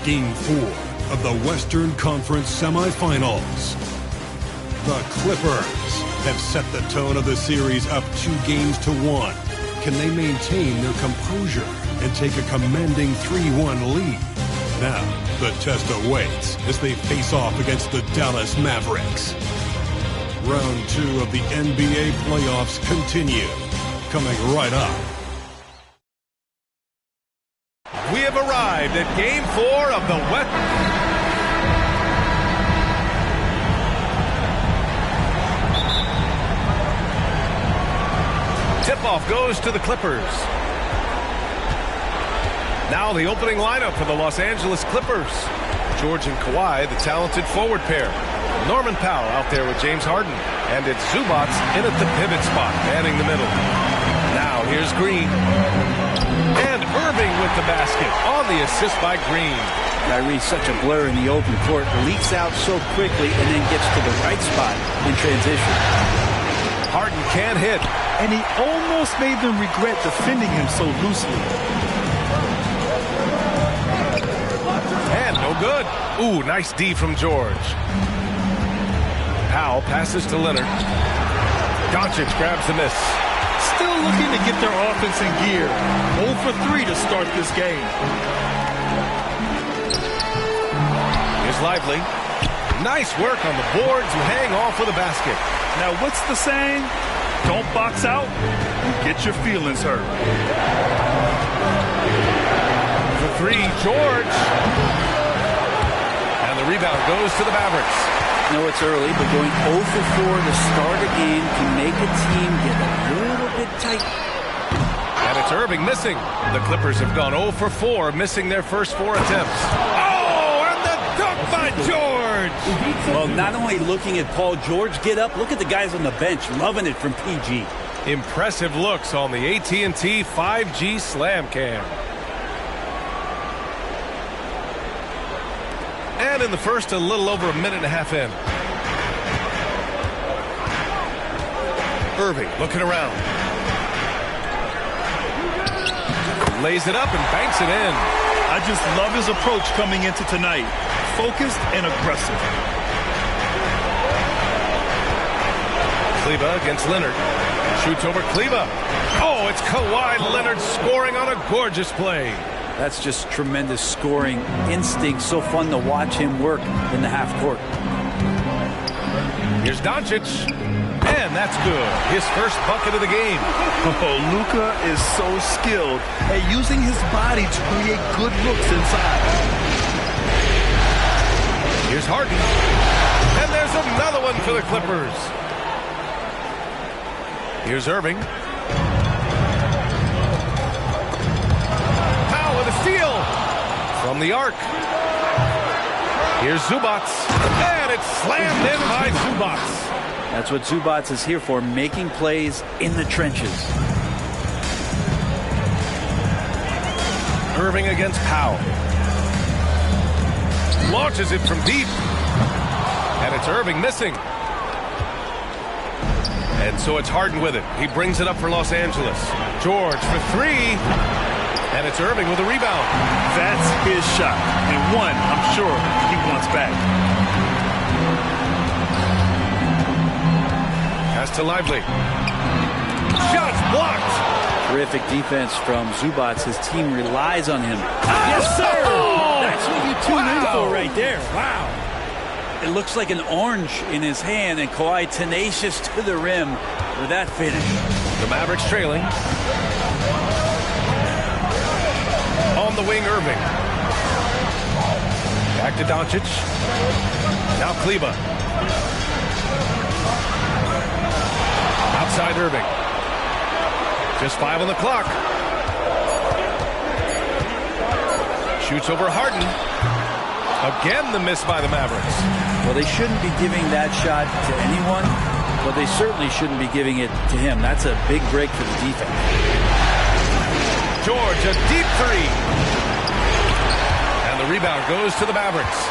Game 4 of the Western Conference semifinals. The Clippers have set the tone of the series up 2-1. Can they maintain their composure and take a commanding 3-1 lead? Now, the test awaits as they face off against the Dallas Mavericks. Round 2 of the NBA playoffs continue. Coming right up. We have arrived at Game 4 of the West. Tip-off goes to the Clippers. Now the opening lineup for the Los Angeles Clippers. George and Kawhi, the talented forward pair. Norman Powell out there with James Harden. And it's Zubac in at the pivot spot, manning the middle. Now here's Green. And Irving with the basket on the assist by Green. Kyrie's such a blur in the open court. Leaks out so quickly and then gets to the right spot in transition. Harden can't hit. And he almost made them regret defending him so loosely. And no good. Ooh, nice D from George. Powell passes to Leonard. Doncic grabs the miss. Still looking to get their offense in gear. 0 for 3 to start this game. Here's Lively. Nice work on the boards and hang off with a basket. Now, what's the saying? Don't box out, you get your feelings hurt. For 3, George. And the rebound goes to the Mavericks. I know it's early, but going 0 for 4 to start a game can make a team get a little bit tight. And it's Irving missing. The Clippers have gone 0 for 4, missing their first 4 attempts. Oh, and the dunk by George! Well, not only looking at Paul George get up, look at the guys on the bench, loving it from PG. Impressive looks on the AT&T 5G Slam Cam. And in the first, a little over a minute and a half in. Irving looking around. Lays it up and banks it in. I just love his approach coming into tonight. Focused and aggressive. Kleber against Leonard. Shoots over Kleber. Oh, it's Kawhi Leonard scoring on a gorgeous play. That's just tremendous scoring instinct. So fun to watch him work in the half court. Here's Doncic. And that's good. His first bucket of the game. Oh, Luka is so skilled at using his body to create good looks inside. Here's Harden. And there's another one for the Clippers. Here's Irving. Powell with a steal from the arc. Here's Zubac. And it's slammed in by Zubac. That's what Zubac is here for, making plays in the trenches. Irving against Powell. Launches it from deep. And it's Irving missing. And so it's Harden with it. He brings it up for Los Angeles. George for 3. And it's Irving with a rebound. That's his shot. And one, I'm sure, he wants back. Pass to Lively. Shots blocked. Terrific defense from Zubac. His team relies on him. Yes, sir! Oh! That's what you tune in for right there. Wow. It looks like an orange in his hand, and Kawhi tenacious to the rim with that finish. The Mavericks trailing. On the wing, Irving. Back to Doncic. Now Kleber. Outside Irving. Just 5 on the clock. Shoots over Harden. Again, the miss by the Mavericks. Well, they shouldn't be giving that shot to anyone, but they certainly shouldn't be giving it to him. That's a big break for the defense. George, a deep 3. And the rebound goes to the Mavericks.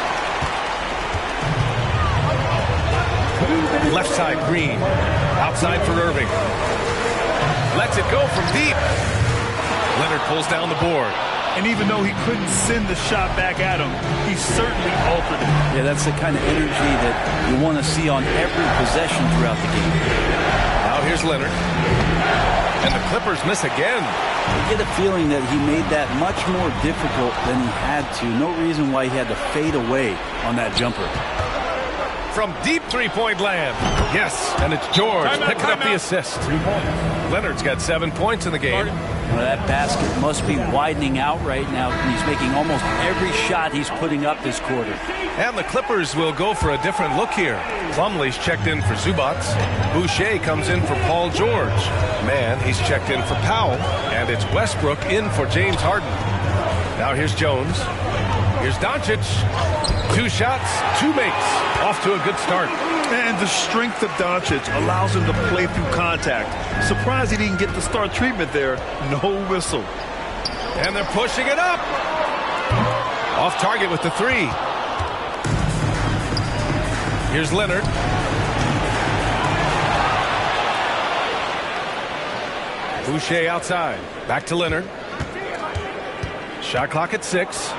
Left side, Green. Outside for Irving. Lets it go from deep. Leonard pulls down the board. And even though he couldn't send the shot back at him, he certainly altered it. Yeah, that's the kind of energy that you want to see on every possession throughout the game. Now here's Leonard. And the Clippers miss again. You get a feeling that he made that much more difficult than he had to. No reason why he had to fade away on that jumper. From deep three-point land. Yes, and it's George picking up the assist. Leonard's got 7 points in the game. Well, that basket must be widening out right now. He's making almost every shot he's putting up this quarter. And the Clippers will go for a different look here. Plumlee's checked in for Zubac. Boucher comes in for Paul George. Man, he's checked in for Powell. And it's Westbrook in for James Harden. Now here's Jones. Here's Doncic. 2 shots, 2 makes. Off to a good start. And the strength of Doncic allows him to play through contact. Surprised he didn't get the start treatment there. No whistle. And they're pushing it up. Off target with the 3. Here's Leonard. Boucher outside. Back to Leonard. Shot clock at 6.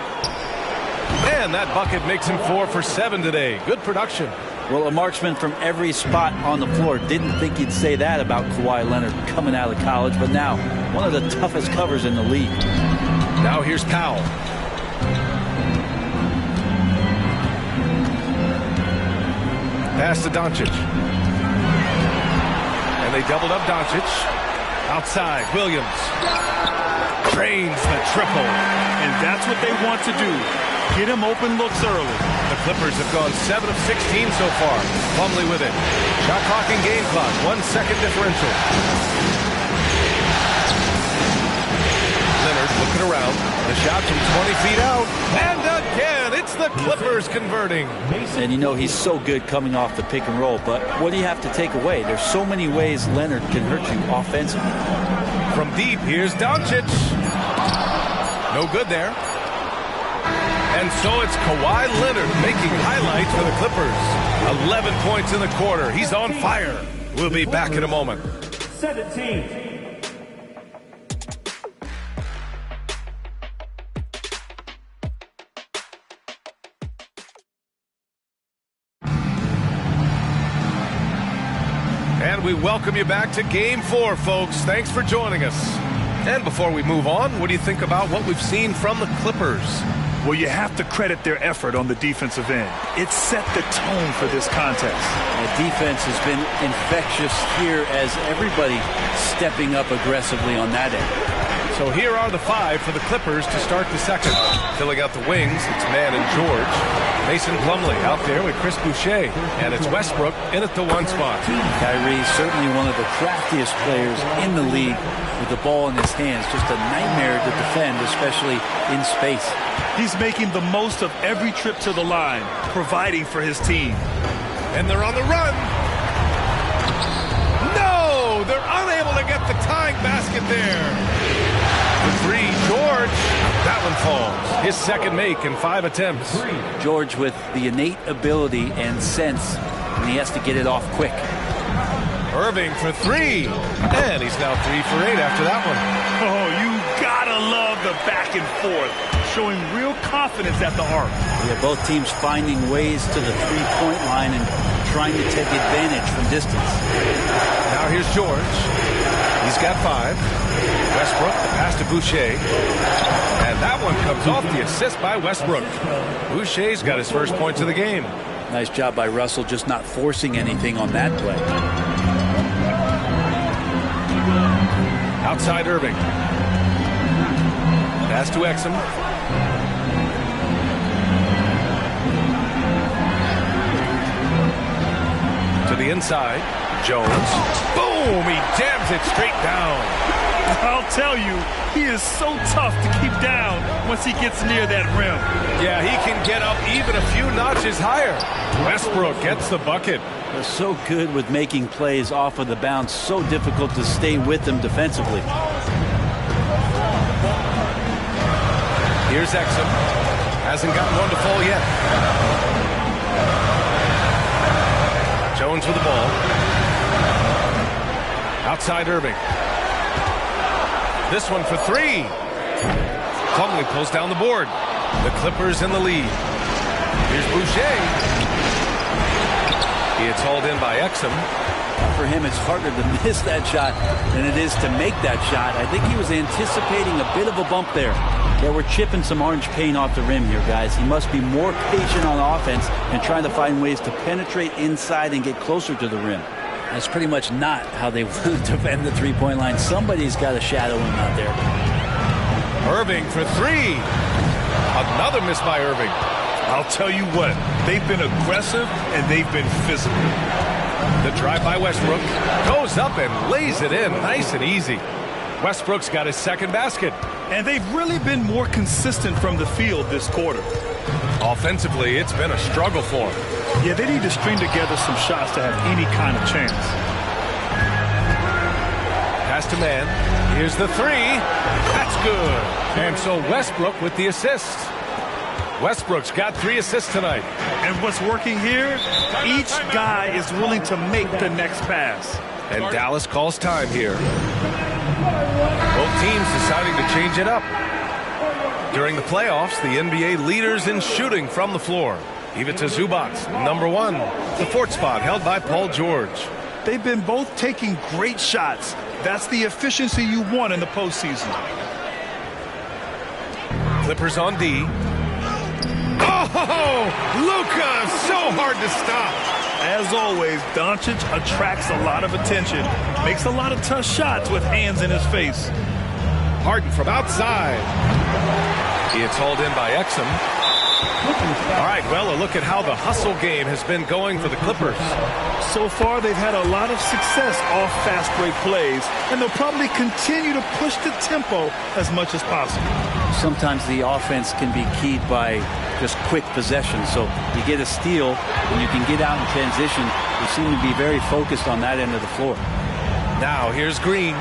And that bucket makes him 4 for 7 today. Good production. Well, a marksman from every spot on the floor. Didn't think you'd say that about Kawhi Leonard coming out of college, but now one of the toughest covers in the league. Now here's Powell. Pass to Doncic. And they doubled up Doncic. Outside, Williams. Drains the triple. And that's what they want to do. Get him open looks early. The Clippers have gone 7 of 16 so far. Plumlee with it. Shot clock and game clock. 1 second differential. Leonard looking around. The shot from 20 feet out. And again, it's the Clippers converting. And you know he's so good coming off the pick and roll, but what do you have to take away? There's so many ways Leonard can hurt you offensively. From deep, here's Doncic. No good there. And so it's Kawhi Leonard making highlights for the Clippers. 11 points in the quarter. He's on fire. We'll be back in a moment. 17. And we welcome you back to Game 4, folks. Thanks for joining us. And before we move on, what do you think about what we've seen from the Clippers? Well, you have to credit their effort on the defensive end. It set the tone for this contest. The defense has been infectious here as everybody stepping up aggressively on that end. So here are the 5 for the Clippers to start the second. Filling out the wings, it's Mann and George. Mason Plumlee out there with Chris Boucher. And it's Westbrook in at the 1 spot. Kyrie, certainly one of the craftiest players in the league with the ball in his hands. Just a nightmare to defend, especially in space. He's making the most of every trip to the line, providing for his team. And they're on the run. No! They're unable to get the tying basket there. The 3, George. That one falls. His second make in 5 attempts. George with the innate ability and sense, and he has to get it off quick. Irving for 3. And he's now 3 for 8 after that one. Oh, you gotta love the back and forth, showing real confidence at the arc. Yeah, both teams finding ways to the three-point line and trying to take advantage from distance. Now here's George. He's got 5. Westbrook, the pass to Boucher. And that one comes off the assist by Westbrook. Boucher's got his first points of the game. Nice job by Russell, just not forcing anything on that play. Outside Irving. Pass to Exum. To the inside. Jones. Boom! He jams it straight down. I'll tell you, he is so tough to keep down once he gets near that rim. Yeah, he can get up even a few notches higher. Westbrook gets the bucket. They're so good with making plays off of the bounce. So difficult to stay with them defensively. Here's Exum. Hasn't gotten one to fall yet. Jones with the ball. Outside Irving. This one for three. Plumlee pulls down the board. The Clippers in the lead. Here's Boucher. He gets hauled in by Exum. For him, it's harder to miss that shot than it is to make that shot. I think he was anticipating a bit of a bump there. Yeah, we're chipping some orange paint off the rim here, guys. He must be more patient on offense and trying to find ways to penetrate inside and get closer to the rim. That's pretty much not how they want to defend the three-point line. Somebody's got to shadow him out there. Irving for three. Another miss by Irving. I'll tell you what, they've been aggressive and they've been physical. The drive by Westbrook goes up and lays it in nice and easy. Westbrook's got his second basket. And they've really been more consistent from the field this quarter. Offensively, it's been a struggle for them. Yeah, they need to string together some shots to have any kind of chance. Pass to man. Here's the three. That's good. And so Westbrook with the assist. Westbrook's got 3 assists tonight. And what's working here, each guy is willing to make the next pass. And Dallas calls time here. Both teams deciding to change it up. During the playoffs, the NBA leaders in shooting from the floor. Ivica Zubac, number 1. The 4th spot held by Paul George. They've been both taking great shots. That's the efficiency you want in the postseason. Clippers on D. Oh, Luka, so hard to stop. As always, Doncic attracts a lot of attention. Makes a lot of tough shots with hands in his face. Harden from outside. He gets hauled in by Exum. All right, well, a look at how the hustle game has been going for the Clippers. So far, they've had a lot of success off fast break plays, and they'll probably continue to push the tempo as much as possible. Sometimes the offense can be keyed by just quick possession. So you get a steal and you can get out in transition. They seem to be very focused on that end of the floor. Now here's Green.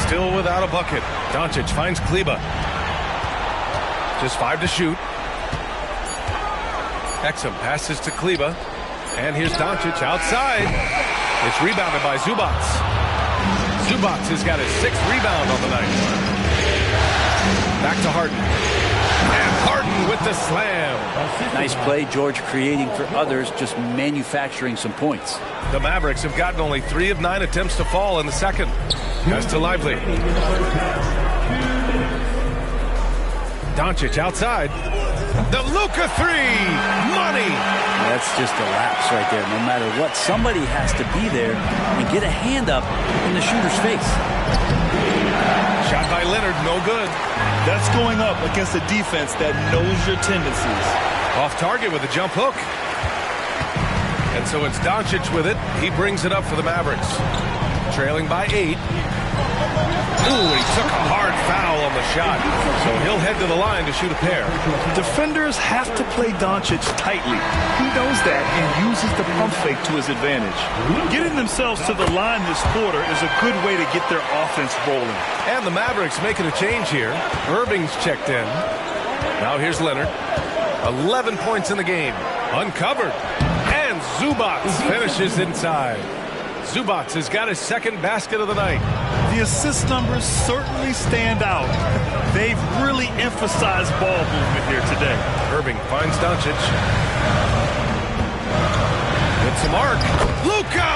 Still without a bucket. Doncic finds Kleber. Just 5 to shoot. Exum passes to Kleber. And here's Doncic outside. It's rebounded by Zubac. Zubac has got his 6th rebound on the night. Back to Harden. And Harden with the slam. Nice play, George, creating for others, just manufacturing some points. The Mavericks have gotten only 3 of 9 attempts to fall in the second. Pass to Lively. Doncic outside. The Luka 3. Money. That's just a lapse right there. No matter what, somebody has to be there and get a hand up in the shooter's face. Shot by Leonard, no good. That's going up against a defense that knows your tendencies. Off target with a jump hook. And so it's Doncic with it. He brings it up for the Mavericks. Trailing by 8. Ooh, he took a hard foul on the shot. So he'll head to the line to shoot a pair. Defenders have to play Doncic tightly. He knows that and uses the pump fake to his advantage. Getting themselves to the line this quarter is a good way to get their offense rolling. And the Mavericks making a change here. Irving's checked in. Now here's Leonard. 11 points in the game. Uncovered. And Zubac finishes inside. Zubac has got his 2nd basket of the night. The assist numbers certainly stand out. They've really emphasized ball movement here today. Irving finds Doncic. It's a mark. Luka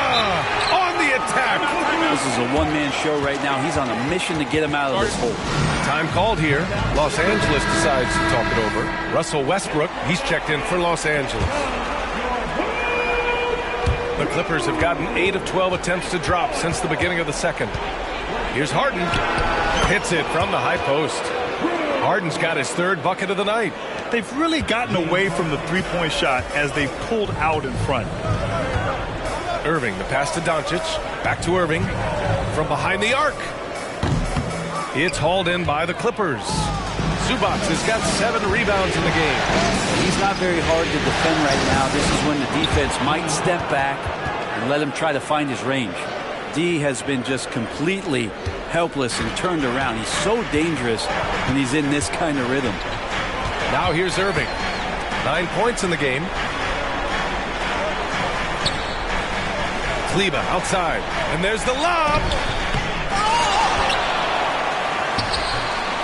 on the attack. This is a one-man show right now. He's on a mission to get him out of this hole. Time called here. Los Angeles decides to talk it over. Russell Westbrook, he's checked in for Los Angeles. The Clippers have gotten 8 of 12 attempts to drop since the beginning of the second. Here's Harden. Hits it from the high post. Harden's got his 3rd bucket of the night. They've really gotten away from the three-point shot as they've pulled out in front. Irving, the pass to Doncic. Back to Irving. From behind the arc. It's hauled in by the Clippers. Zubac has got 7 rebounds in the game. He's not very hard to defend right now. This is when the defense might step back and let him try to find his range. D has been just completely helpless and turned around. He's so dangerous when he's in this kind of rhythm. Now here's Irving. 9 points in the game. Kleber outside. And there's the lob.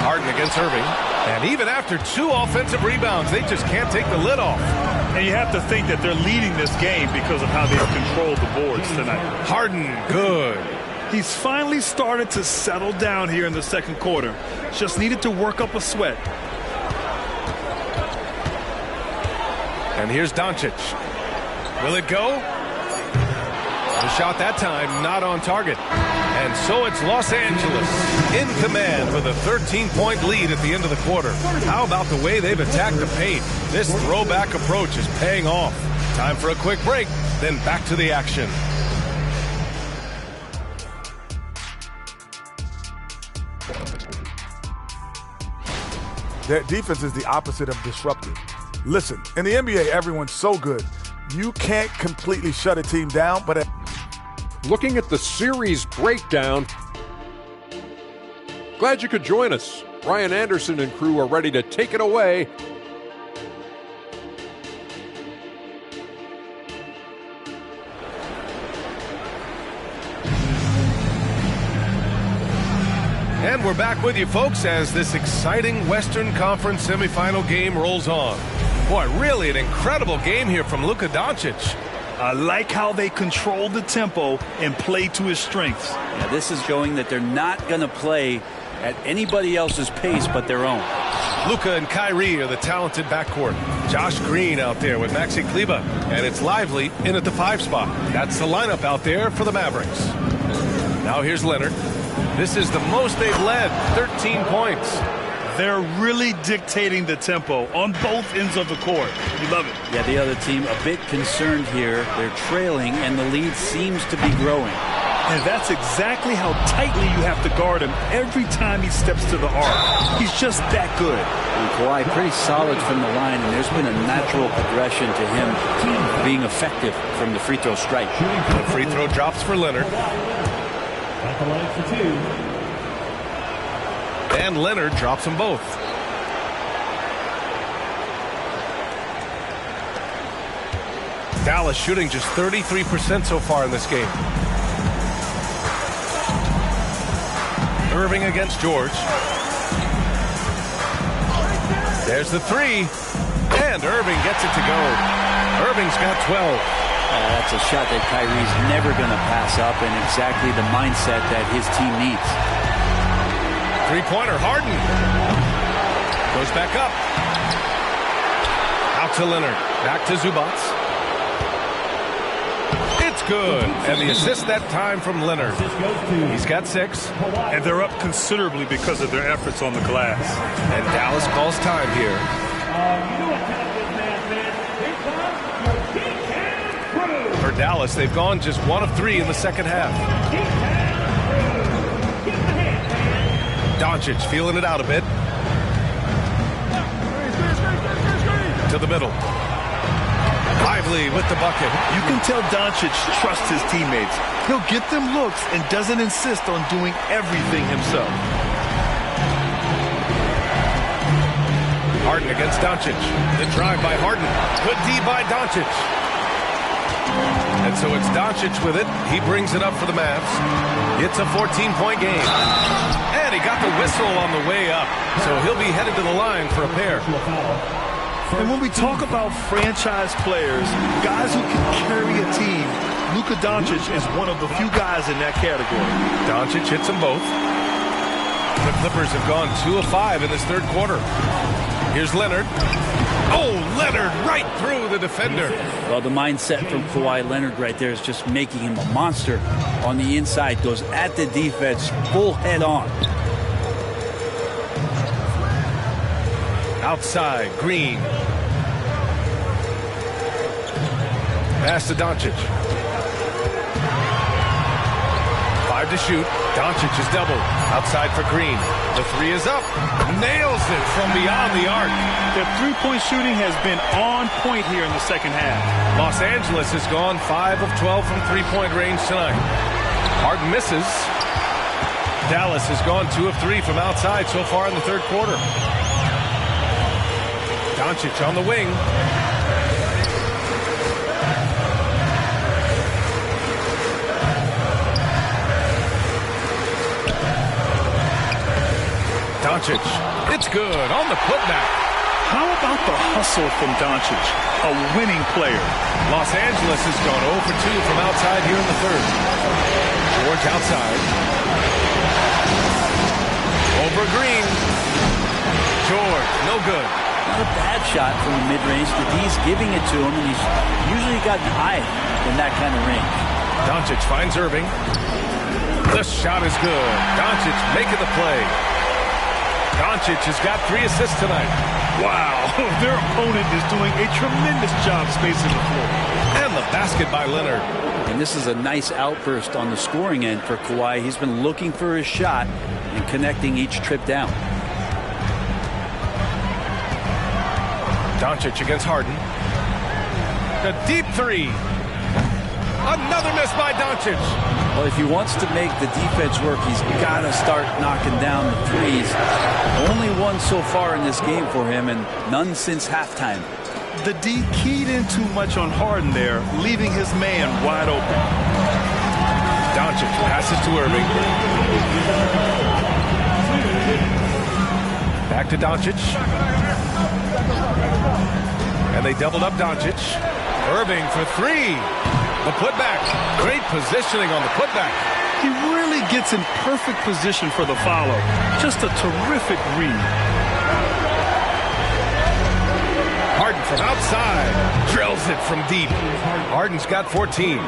Harden against Irving. And even after 2 offensive rebounds, they just can't take the lid off. And you have to think that they're leading this game because of how they've controlled the boards tonight. Harden, good. He's finally started to settle down here in the second quarter. Just needed to work up a sweat. And here's Doncic. Will it go? The shot that time not on target. And so it's Los Angeles in command with a 13-point lead at the end of the quarter. How about the way they've attacked the paint? This throwback approach is paying off. Time for a quick break, then back to the action. Their defense is the opposite of disruptive. Listen, in the NBA, everyone's so good. You can't completely shut a team down, but looking at the series breakdown. Glad you could join us. Brian Anderson and crew are ready to take it away. And we're back with you, folks, as this exciting Western Conference semifinal game rolls on. Boy, really an incredible game here from Luka Doncic. I like how they control the tempo and play to his strengths. Yeah, this is showing that they're not going to play at anybody else's pace but their own. Luka and Kyrie are the talented backcourt. Josh Green out there with Maxi Kleber. And it's Lively in at the 5 spot. That's the lineup out there for the Mavericks. Now here's Leonard. This is the most they've led, 13 points. They're really dictating the tempo on both ends of the court. You love it. Yeah, the other team a bit concerned here. They're trailing, and the lead seems to be growing. And that's exactly how tightly you have to guard him every time he steps to the arc. He's just that good. And Kawhi pretty solid from the line, and there's been a natural progression to him being effective from the free throw strike. The free throw drops for Leonard. At the line for 2. And Leonard drops them both. Dallas shooting just 33% so far in this game. Irving against George. There's the 3. And Irving gets it to go. Irving's got 12. That's a shot that Kyrie's never going to pass up, and exactly the mindset that his team needs. Three-pointer, Harden. Goes back up. Out to Leonard. Back to Zubac. It's good. And the assist that time from Leonard. He's got 6. And they're up considerably because of their efforts on the glass. And Dallas calls time here. For Dallas, they've gone just 1 of 3 in the second half. Doncic feeling it out a bit. To the middle. Lively with the bucket. You can tell Doncic trusts his teammates. He'll get them looks and doesn't insist on doing everything himself. Harden against Doncic. The drive by Harden. Good D by Doncic. And so it's Doncic with it. He brings it up for the Mavs. It's a 14-point game. And he got the whistle on the way up. So he'll be headed to the line for a pair. And when we talk about franchise players, guys who can carry a team, Luka Doncic is one of the few guys in that category. Doncic hits them both. The Clippers have gone 2 of 5 in this third quarter. Here's Leonard. Oh, Leonard right through the defender. Well, the mindset from Kawhi Leonard right there is just making him a monster on the inside. Goes at the defense full head on. Outside, Green. Pass to Doncic. 5 to shoot. Doncic is doubled. Outside for Green. The 3 is up. Nails it from beyond the arc. Their three-point shooting has been on point here in the second half. Los Angeles has gone 5 of 12 from three-point range tonight. Harden misses. Dallas has gone 2 of 3 from outside so far in the third quarter. Doncic on the wing. Doncic. It's good on the putback. How about the hustle from Doncic, a winning player? Los Angeles has gone 0 for 2 from outside here in the third. George outside. Over Green. George, no good. Not a bad shot from the mid-range. The D's giving it to him, and he's usually got an eye in that kind of range. Doncic finds Irving. The shot is good. Doncic making the play. Doncic has got 3 assists tonight. Wow, their opponent is doing a tremendous job spacing the floor. And the basket by Leonard. And this is a nice outburst on the scoring end for Kawhi. He's been looking for his shot and connecting each trip down. Doncic against Harden. A deep 3. Another miss by Doncic. Well, if he wants to make the defense work, he's got to start knocking down the threes. Only one so far in this game for him, and none since halftime. The D keyed in too much on Harden there, leaving his man wide open. Doncic passes to Irving. Back to Doncic. And they doubled up Doncic. Irving for 3. The putback. Great positioning on the putback. He really gets in perfect position for the follow. Just a terrific read. Harden from outside. Drills it from deep. Harden's got 14.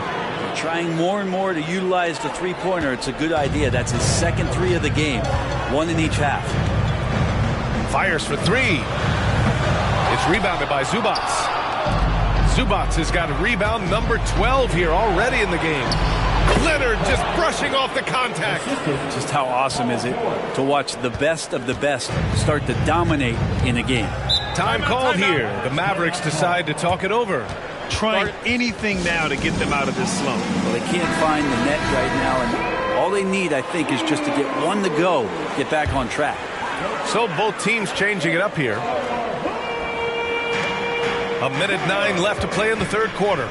Trying more and more to utilize the three-pointer. It's a good idea. That's his second 3 of the game. 1 in each half. Fires for 3. It's rebounded by Zubac. Zubac has got a rebound number 12 here already in the game. Leonard just brushing off the contact. Just how awesome is it to watch the best of the best start to dominate in a game. Time called here. The Mavericks decide to talk it over. Trying anything now to get them out of this slump. Well, they can't find the net right now, and all they need, I think, is just to get one to go, get back on track. So both teams changing it up here. 1:09 left to play in the third quarter.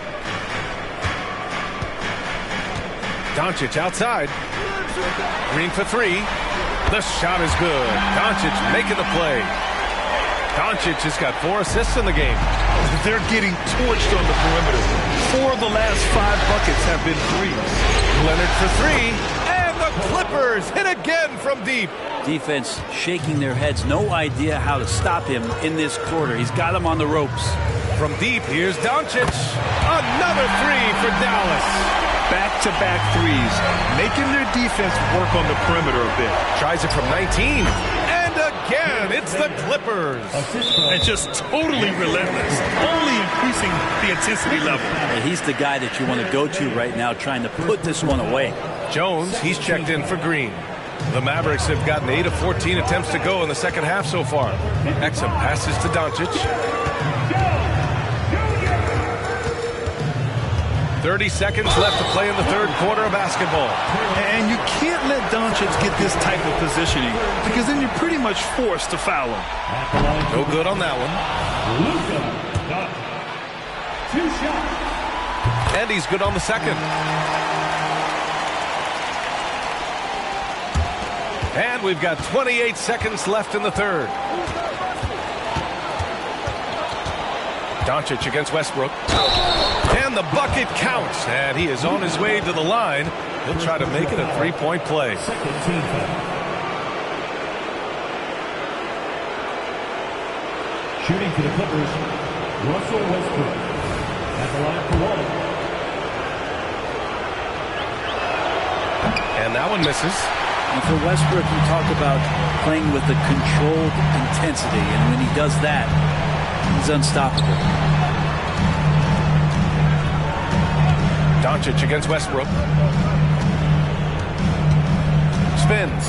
Doncic outside. Green for 3. The shot is good. Doncic making the play. Doncic has got 4 assists in the game. They're getting torched on the perimeter. 4 of the last 5 buckets have been threes. Leonard for 3. And the Clippers hit again from deep. Defense shaking their heads. No idea how to stop him in this quarter. He's got him on the ropes. From deep, here's Doncic. Another 3 for Dallas. Back-to-back threes, making their defense work on the perimeter a bit. Tries it from 19. And again, it's the Clippers. And just totally relentless, only increasing the intensity level. And he's the guy that you want to go to right now, trying to put this one away. Jones, he's checked in for Green. The Mavericks have gotten 8 of 14 attempts to go in the second half so far. Exum passes to Doncic. 30 seconds left to play in the third quarter of basketball. And you can't let Doncic get this type of positioning, because then you're pretty much forced to foul him. No good on that one. Luka, 2 shots. And he's good on the second. And we've got 28 seconds left in the third. Doncic against Westbrook. And the bucket counts. And he is on his way to the line. He'll try to make it a 3-point play. Second team foul. Shooting for the Clippers, Russell Westbrook. At the line for 1. And that one misses. And for Westbrook, you talk about playing with a controlled intensity. And when he does that, he's unstoppable. Doncic against Westbrook. Spins.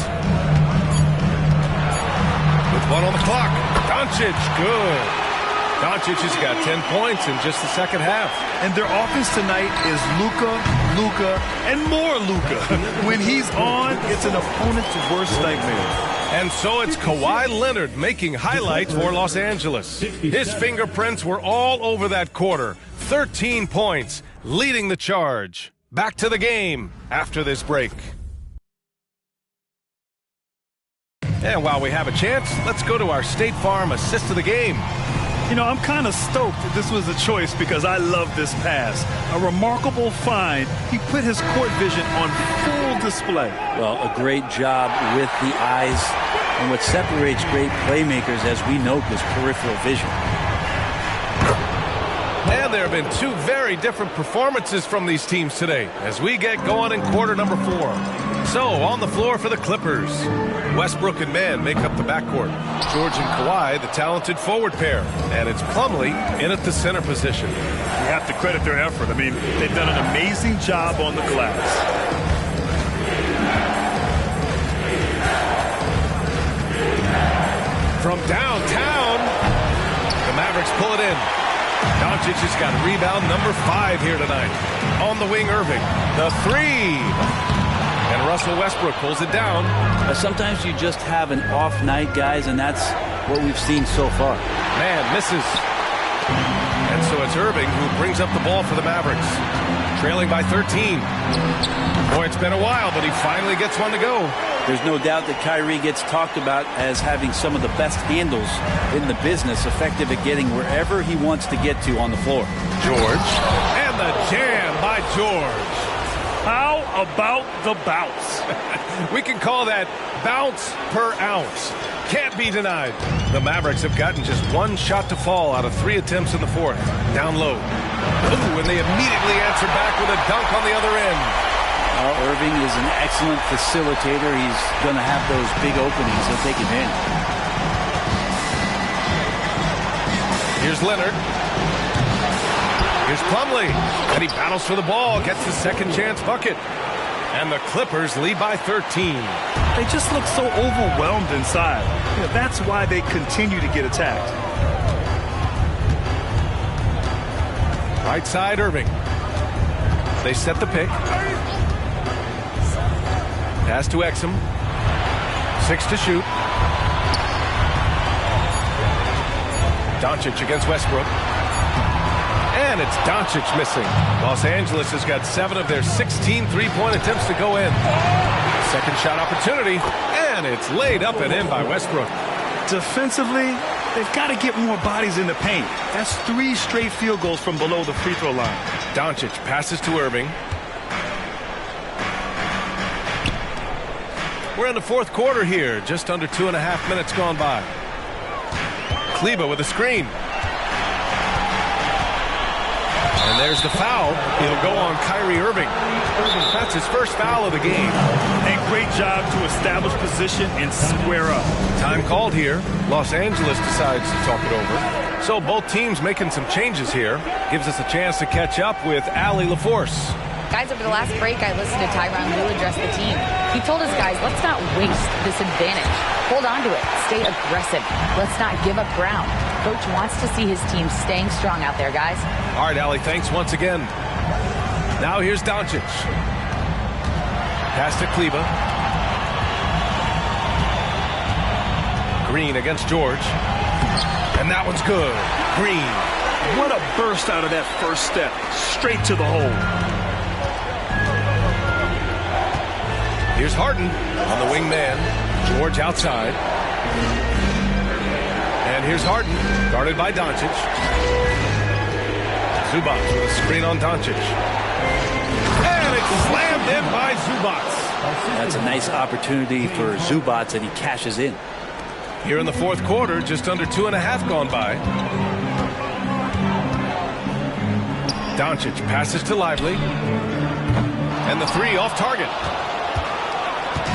With 1 on the clock. Doncic, good. Doncic has got 10 points in just the second half. And their offense tonight is Luka, and more Luka. When he's on, it's an opponent's worst nightmare. And so it's Kawhi Leonard making highlights for Los Angeles. His fingerprints were all over that quarter. 13 points, leading the charge. Back to the game after this break. And while we have a chance, let's go to our State Farm assist of the game. You know, I'm kind of stoked that this was a choice because I love this pass. A remarkable find. He put his court vision on full display. Well, a great job with the eyes. And what separates great playmakers, as we note, is peripheral vision. And there have been two very different performances from these teams today as we get going in quarter number 4. So, on the floor for the Clippers, Westbrook and Mann make up the backcourt. George and Kawhi, the talented forward pair. And it's Plumlee in at the center position. You have to credit their effort. I mean, they've done an amazing job on the glass. From downtown, the Mavericks pull it in. Doncic has got rebound number 5 here tonight. On the wing, Irving. The 3. And Russell Westbrook pulls it down. Sometimes you just have an off night, guys, and that's what we've seen so far. Man misses. And so it's Irving who brings up the ball for the Mavericks. Trailing by 13. Boy, it's been a while, but he finally gets one to go. There's no doubt that Kyrie gets talked about as having some of the best handles in the business, effective at getting wherever he wants to get to on the floor. George. And the jam by George. How about the bounce? We can call that bounce per ounce. Can't be denied. The Mavericks have gotten just one shot to fall out of 3 attempts in the 4th. Down low. Ooh, and they immediately answer back with a dunk on the other end. Irving is an excellent facilitator. He's going to have those big openings. He'll take advantage. Here's Leonard. Here's Plumlee. And he battles for the ball. Gets the second chance bucket. And the Clippers lead by 13. They just look so overwhelmed inside. You know, that's why they continue to get attacked. Right side, Irving. They set the pick. Pass to Exum. 6 to shoot. Doncic against Westbrook. And it's Doncic missing. Los Angeles has got 7 of their 16 three-point attempts to go in. Second shot opportunity. And it's laid up and in by Westbrook. Defensively, they've got to get more bodies in the paint. That's 3 straight field goals from below the free throw line. Doncic passes to Irving. We're in the 4th quarter here. Just under 2.5 minutes gone by. Kleber with a screen. And there's the foul. It'll go on Kyrie Irving. That's his first foul of the game. A great job to establish position and square up. Time called here. Los Angeles decides to talk it over. So both teams making some changes here. Gives us a chance to catch up with Allie LaForce. Guys, over the last break, I listened to Tyronn Lue address the team. He told us, guys, let's not waste this advantage. Hold on to it. Stay aggressive. Let's not give up ground. Coach wants to see his team staying strong out there, guys. All right, Allie, thanks once again. Now here's Doncic. Pass to Kleber. Green against George. And that one's good. Green. What a burst out of that first step. Straight to the hole. Here's Harden on the wing man. George outside. And here's Harden, guarded by Doncic. Zubac with a screen on Doncic. And it's slammed in by Zubac. That's a nice opportunity for Zubac, and he cashes in. Here in the 4th quarter, just under 2.5 gone by. Doncic passes to Lively. And the 3 off target.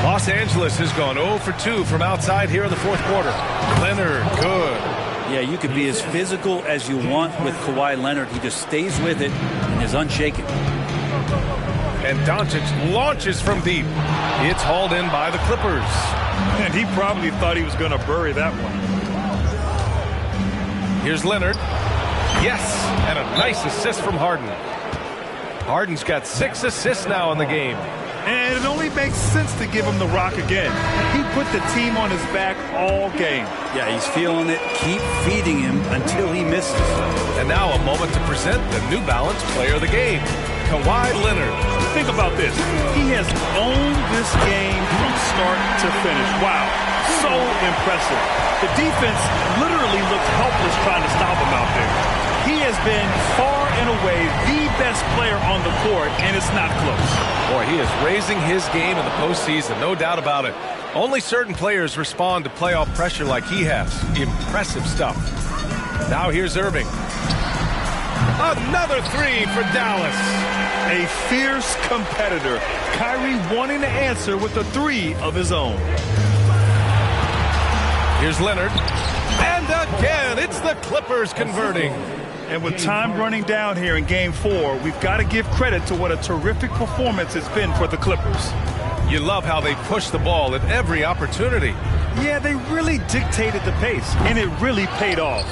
Los Angeles has gone 0 for 2 from outside here in the 4th quarter. Leonard, good. Yeah, you could be as physical as you want with Kawhi Leonard. He just stays with it and is unshaken. And Doncic launches from deep. It's hauled in by the Clippers. And he probably thought he was going to bury that one. Here's Leonard. Yes, and a nice assist from Harden. Harden's got 6 assists now in the game. And it only makes sense to give him the rock again. He put the team on his back all game. Yeah, he's feeling it. Keep feeding him until he misses. And now a moment to present the New Balance Player of the Game, Kawhi Leonard. Think about this. He has owned this game from start to finish. Wow, so impressive. The defense literally looks helpless trying to stop him out there. He has been far and away the best player on the court, and it's not close. Boy, he is raising his game in the postseason, no doubt about it. Only certain players respond to playoff pressure like he has. Impressive stuff. Now here's Irving. Another three for Dallas. A fierce competitor. Kyrie wanting to answer with a three of his own. Here's Leonard. And again, it's the Clippers converting. And with time running down here in Game 4, we've got to give credit to what a terrific performance it's been for the Clippers. You love how they push the ball at every opportunity. Yeah, they really dictated the pace, and it really paid off.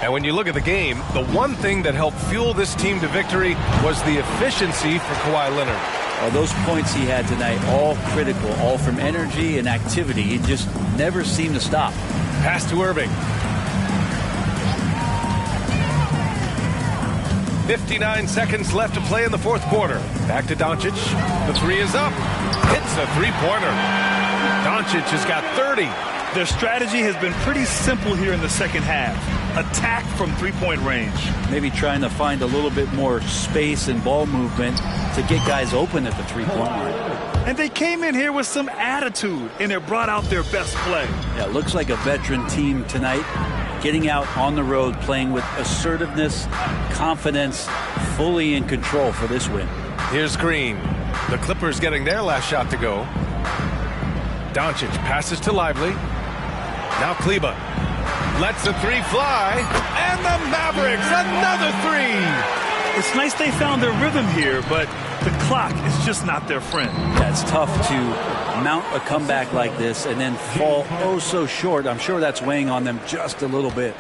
And when you look at the game, the one thing that helped fuel this team to victory was the efficiency for Kawhi Leonard. Well, those points he had tonight, all critical, all from energy and activity. He just never seemed to stop. Pass to Irving. 59 seconds left to play in the fourth quarter. Back to Doncic. The three is up. Hits a three-pointer. Doncic has got 30. Their strategy has been pretty simple here in the second half. Attack from three-point range. Maybe trying to find a little bit more space and ball movement to get guys open at the three-point line. And they came in here with some attitude, and it brought out their best play. Yeah, it looks like a veteran team tonight, getting out on the road, playing with assertiveness, confidence, fully in control for this win. Here's Green. The Clippers getting their last shot to go. Doncic passes to Lively. Now Kleba lets the three fly, and the Mavericks another three. It's nice they found their rhythm here, but the clock is just not their friend. Yeah, it's tough to mount a comeback like this and then fall oh so short. I'm sure that's weighing on them just a little bit.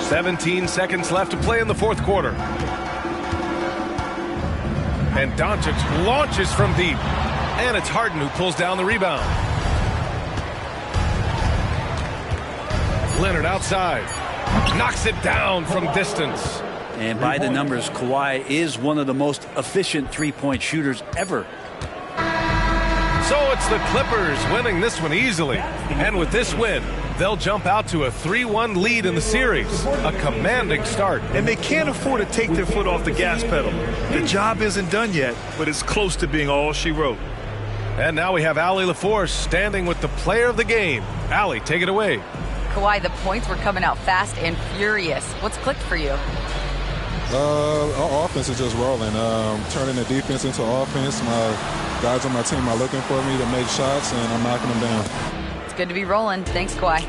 17 seconds left to play in the fourth quarter. And Doncic launches from deep. And it's Harden who pulls down the rebound. Leonard outside. Knocks it down from distance. And by the numbers, Kawhi is one of the most efficient three-point shooters ever. So it's the Clippers winning this one easily. And with this win, they'll jump out to a 3-1 lead in the series. A commanding start. And they can't afford to take their foot off the gas pedal. The job isn't done yet, but it's close to being all she wrote. And now we have Allie LaForce standing with the player of the game. Allie, take it away. Kawhi, the points were coming out fast and furious. What's clicked for you? Our offense is just rolling. Turning the defense into offense. My guys on my team are looking for me to make shots, and I'm knocking them down. It's good to be rolling. Thanks, Kawhi.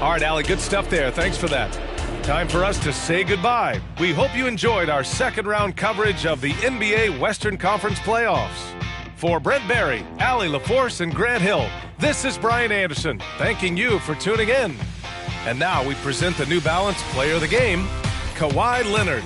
All right, Allie, good stuff there. Thanks for that. Time for us to say goodbye. We hope you enjoyed our second round coverage of the NBA Western Conference playoffs. For Brent Barry, Allie LaForce, and Grant Hill, this is Brian Anderson, thanking you for tuning in. And now we present the New Balance Player of the Game, Kawhi Leonard.